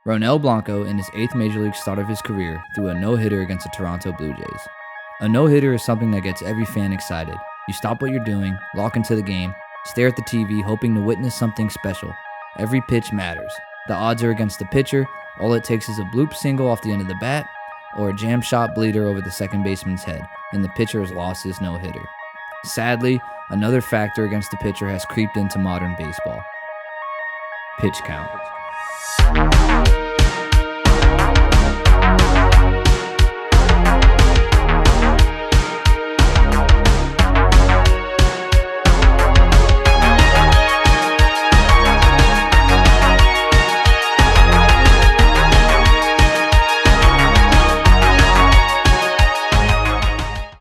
Ronel Blanco, in his 8th Major League start of his career, threw a no-hitter against the Toronto Blue Jays. A no-hitter is something that gets every fan excited. You stop what you're doing, lock into the game, stare at the TV, hoping to witness something special. Every pitch matters. The odds are against the pitcher. All it takes is a bloop single off the end of the bat, or a jam shot bleeder over the second baseman's head, and the pitcher has lost his no-hitter. Sadly, another factor against the pitcher has creeped into modern baseball. Pitch count.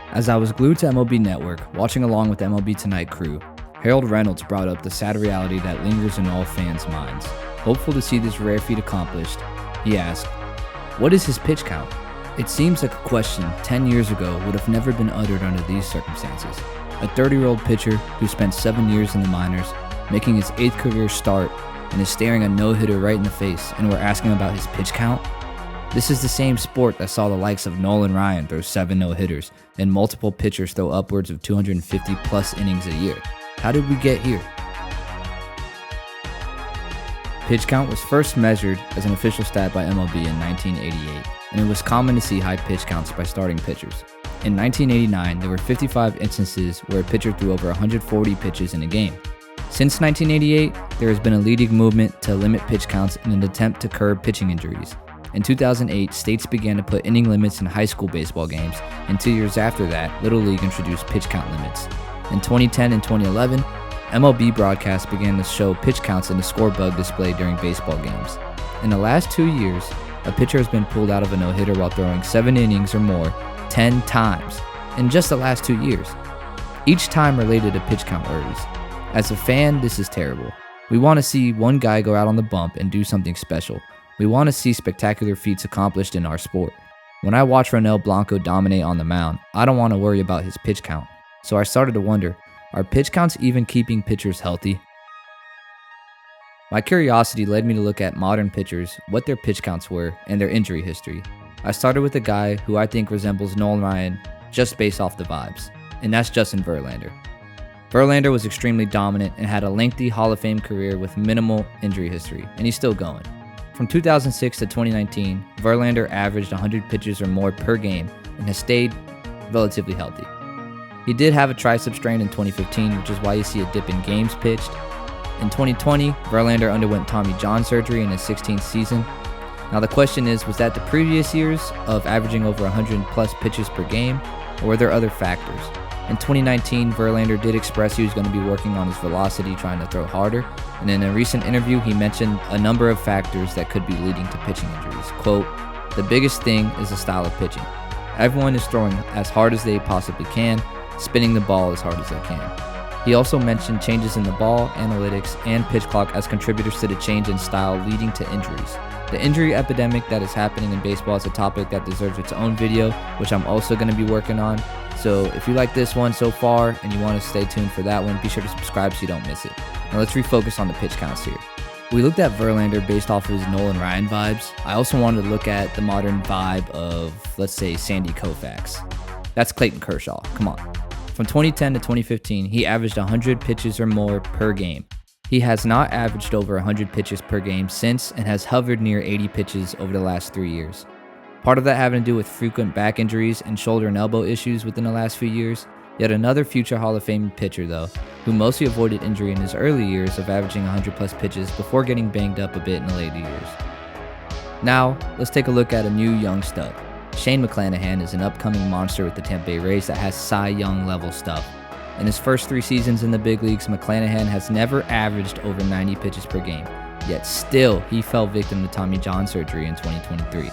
As I was glued to MLB Network, watching along with the MLB Tonight crew, Harold Reynolds brought up the sad reality that lingers in all fans' minds. Hopeful to see this rare feat accomplished, he asked, "What is his pitch count?" It seems like a question 10 years ago would have never been uttered under these circumstances. A 30-year-old pitcher who spent 7 years in the minors, making his 8th career start, and is staring a no-hitter right in the face, and we're asking about his pitch count? This is the same sport that saw the likes of Nolan Ryan throw 7 no-hitters and multiple pitchers throw upwards of 250 plus innings a year. How did we get here? Pitch count was first measured as an official stat by MLB in 1988, and it was common to see high pitch counts by starting pitchers. In 1989, there were 55 instances where a pitcher threw over 140 pitches in a game. Since 1988, there has been a leading movement to limit pitch counts in an attempt to curb pitching injuries. In 2008, states began to put inning limits in high school baseball games, and 2 years after that, Little League introduced pitch count limits. In 2010 and 2011, MLB broadcasts began to show pitch counts in the scorebug display during baseball games. In the last 2 years, a pitcher has been pulled out of a no-hitter while throwing 7 innings or more 10 times in just the last 2 years. Each time related to pitch count errors. As a fan, this is terrible. We want to see one guy go out on the bump and do something special. We want to see spectacular feats accomplished in our sport. When I watch Ronel Blanco dominate on the mound, I don't want to worry about his pitch count. So I started to wonder, are pitch counts even keeping pitchers healthy? My curiosity led me to look at modern pitchers, what their pitch counts were, and their injury history. I started with a guy who I think resembles Nolan Ryan just based off the vibes, and that's Justin Verlander. Verlander was extremely dominant and had a lengthy Hall of Fame career with minimal injury history, and he's still going. From 2006 to 2019, Verlander averaged 100 pitches or more per game and has stayed relatively healthy. He did have a tricep strain in 2015, which is why you see a dip in games pitched. In 2020, Verlander underwent Tommy John surgery in his 16th season. Now the question is, was that the previous years of averaging over 100 plus pitches per game, or were there other factors? In 2019, Verlander did express he was going to be working on his velocity, trying to throw harder, and in a recent interview, he mentioned a number of factors that could be leading to pitching injuries. Quote, "The biggest thing is the style of pitching. Everyone is throwing as hard as they possibly can, spinning the ball as hard as they can." He also mentioned changes in the ball, analytics, and pitch clock as contributors to the change in style leading to injuries. The injury epidemic that is happening in baseball is a topic that deserves its own video, which I'm also going to be working on. So if you like this one so far and you want to stay tuned for that one, be sure to subscribe so you don't miss it. Now let's refocus on the pitch counts here. We looked at Verlander based off of his Nolan Ryan vibes. I also wanted to look at the modern vibe of, let's say, Sandy Koufax. That's Clayton Kershaw. Come on. From 2010 to 2015, he averaged 100 pitches or more per game. He has not averaged over 100 pitches per game since and has hovered near 80 pitches over the last 3 years. Part of that having to do with frequent back injuries and shoulder and elbow issues within the last few years. Yet another future Hall of Fame pitcher, though, who mostly avoided injury in his early years of averaging 100 plus pitches before getting banged up a bit in the later years. Now, let's take a look at a new young stud. Shane McClanahan is an upcoming monster with the Tampa Bay Rays that has Cy Young level stuff. In his first 3 seasons in the big leagues, McClanahan has never averaged over 90 pitches per game, yet still he fell victim to Tommy John surgery in 2023.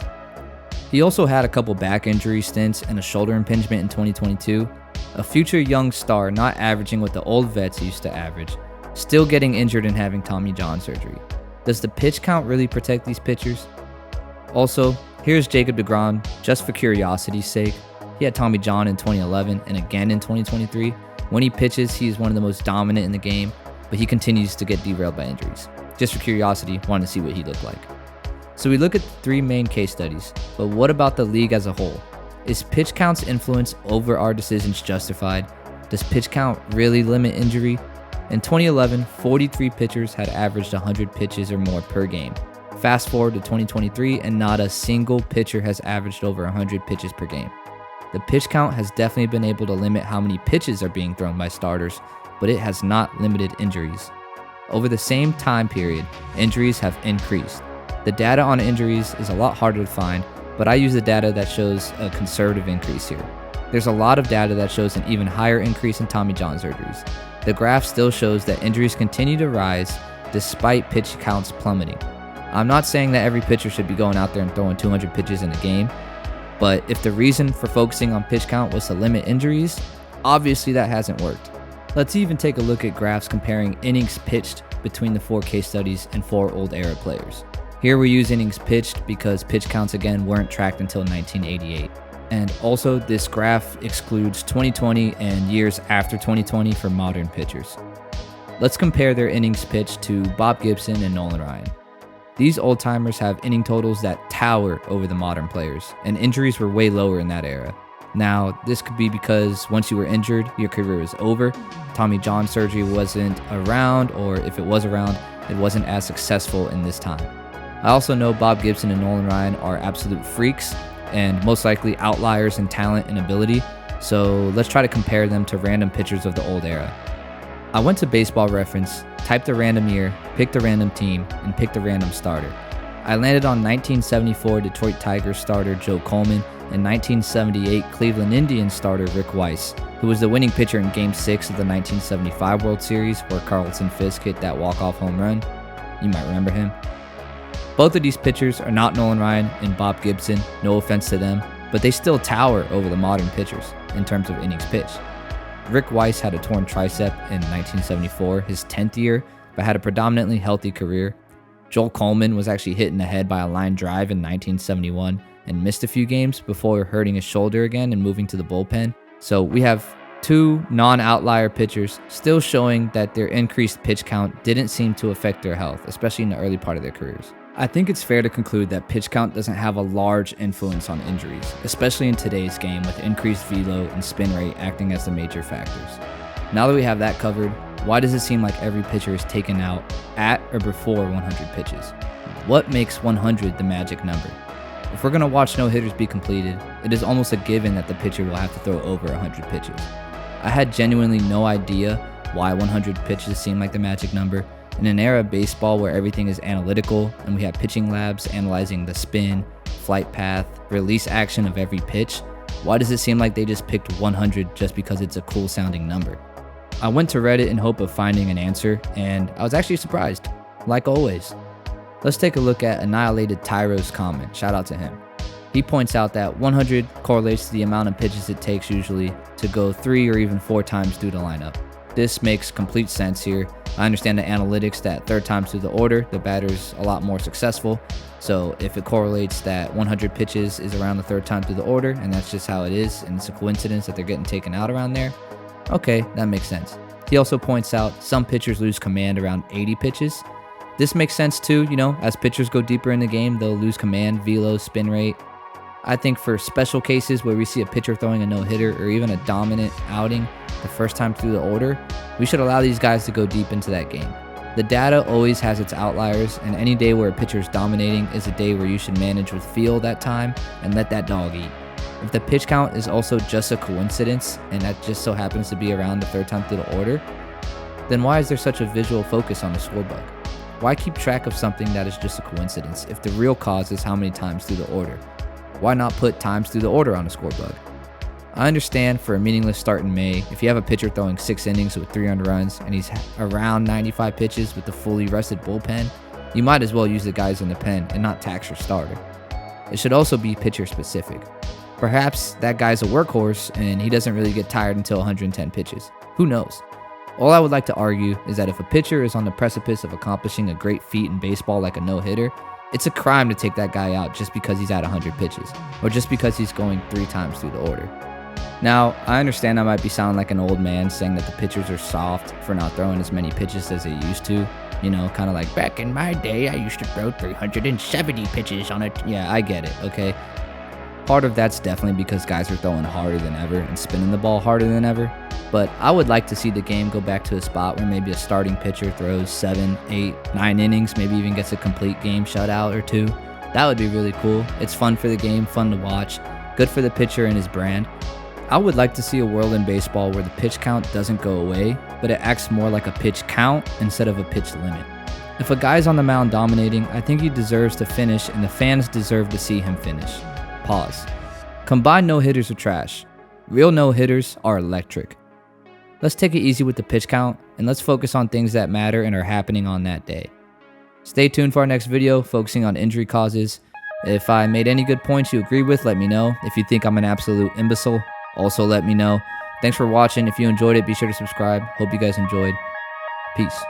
He also had a couple back injury stints and a shoulder impingement in 2022. A future young star not averaging what the old vets used to average, still getting injured and having Tommy John surgery. Does the pitch count really protect these pitchers? Also, here's Jacob deGrom, just for curiosity's sake. He had Tommy John in 2011 and again in 2023. When he pitches, he is one of the most dominant in the game, but he continues to get derailed by injuries. Just for curiosity, wanted to see what he looked like. So we look at the 3 main case studies, but what about the league as a whole? Is pitch count's influence over our decisions justified? Does pitch count really limit injury? In 2011, 43 pitchers had averaged 100 pitches or more per game. Fast forward to 2023 and not a single pitcher has averaged over 100 pitches per game. The pitch count has definitely been able to limit how many pitches are being thrown by starters, but it has not limited injuries. Over the same time period, injuries have increased. The data on injuries is a lot harder to find, but I use the data that shows a conservative increase here. There's a lot of data that shows an even higher increase in Tommy John surgeries. The graph still shows that injuries continue to rise despite pitch counts plummeting. I'm not saying that every pitcher should be going out there and throwing 200 pitches in a game, but if the reason for focusing on pitch count was to limit injuries, obviously that hasn't worked. Let's even take a look at graphs comparing innings pitched between the 4 case studies and 4 old era players. Here we use innings pitched because pitch counts again weren't tracked until 1988. And also this graph excludes 2020 and years after 2020 for modern pitchers. Let's compare their innings pitched to Bob Gibson and Nolan Ryan. These old-timers have inning totals that tower over the modern players, and injuries were way lower in that era. Now, this could be because once you were injured, your career was over. Tommy John surgery wasn't around, or if it was around, it wasn't as successful in this time. I also know Bob Gibson and Nolan Ryan are absolute freaks, and most likely outliers in talent and ability, so let's try to compare them to random pitchers of the old era. I went to Baseball Reference, typed a random year, picked a random team, and picked a random starter. I landed on 1974 Detroit Tigers starter Joe Coleman and 1978 Cleveland Indians starter Rick Weiss, who was the winning pitcher in Game 6 of the 1975 World Series where Carlton Fisk hit that walk-off home run. You might remember him. Both of these pitchers are not Nolan Ryan and Bob Gibson, no offense to them, but they still tower over the modern pitchers in terms of innings pitched. Rick Weiss had a torn tricep in 1974, his 10th year, but had a predominantly healthy career. Joel Coleman was actually hit in the head by a line drive in 1971 and missed a few games before hurting his shoulder again and moving to the bullpen. So we have 2 non-outlier pitchers still showing that their increased pitch count didn't seem to affect their health, especially in the early part of their careers. I think it's fair to conclude that pitch count doesn't have a large influence on injuries, especially in today's game with increased velo and spin rate acting as the major factors. Now that we have that covered, why does it seem like every pitcher is taken out at or before 100 pitches? What makes 100 the magic number? If we're going to watch no-hitters be completed, it is almost a given that the pitcher will have to throw over 100 pitches. I had genuinely no idea why 100 pitches seemed like the magic number. In an era of baseball where everything is analytical and we have pitching labs analyzing the spin, flight path, release action of every pitch, why does it seem like they just picked 100 just because it's a cool sounding number? I went to Reddit in hope of finding an answer, and I was actually surprised, like always. Let's take a look at Annihilated Tyro's comment, shout out to him. He points out that 100 correlates to the amount of pitches it takes usually to go 3 or even 4 times through the lineup. This makes complete sense here. I understand the analytics that 3rd time through the order, the batter's a lot more successful. So if it correlates that 100 pitches is around the 3rd time through the order, and that's just how it is, and it's a coincidence that they're getting taken out around there, okay, that makes sense. He also points out some pitchers lose command around 80 pitches. This makes sense too, as pitchers go deeper in the game, they'll lose command, velo, spin rate. I think for special cases where we see a pitcher throwing a no-hitter or even a dominant outing the 1st time through the order, we should allow these guys to go deep into that game. The data always has its outliers, and any day where a pitcher is dominating is a day where you should manage with feel that time and let that dog eat. If the pitch count is also just a coincidence, and that just so happens to be around the 3rd time through the order, then why is there such a visual focus on the score bug? Why keep track of something that is just a coincidence if the real cause is how many times through the order? Why not put times through the order on a score bug? I understand for a meaningless start in May, if you have a pitcher throwing 6 innings with 3 earned runs and he's around 95 pitches with a fully rested bullpen, you might as well use the guys in the pen and not tax your starter. It should also be pitcher specific. Perhaps that guy's a workhorse and he doesn't really get tired until 110 pitches. Who knows? All I would like to argue is that if a pitcher is on the precipice of accomplishing a great feat in baseball like a no-hitter, it's a crime to take that guy out just because he's at 100 pitches, or just because he's going 3 times through the order. Now, I understand I might be sounding like an old man saying that the pitchers are soft for not throwing as many pitches as they used to, You know, kind of like, back in my day, I used to throw 370 pitches on it. Yeah, I get it, okay? Part of that's definitely because guys are throwing harder than ever and spinning the ball harder than ever. But I would like to see the game go back to a spot where maybe a starting pitcher throws 7, 8, 9 innings, maybe even gets a complete game shutout or 2. That would be really cool. It's fun for the game, fun to watch, good for the pitcher and his brand. I would like to see a world in baseball where the pitch count doesn't go away, but it acts more like a pitch count instead of a pitch limit. If a guy's on the mound dominating, I think he deserves to finish, and the fans deserve to see him finish. Pause. Combined no-hitters are trash. Real no-hitters are electric. Let's take it easy with the pitch count, and let's focus on things that matter and are happening on that day. Stay tuned for our next video focusing on injury causes. If I made any good points you agree with, let me know. If you think I'm an absolute imbecile, also let me know. Thanks for watching. If you enjoyed it, be sure to subscribe. Hope you guys enjoyed. Peace.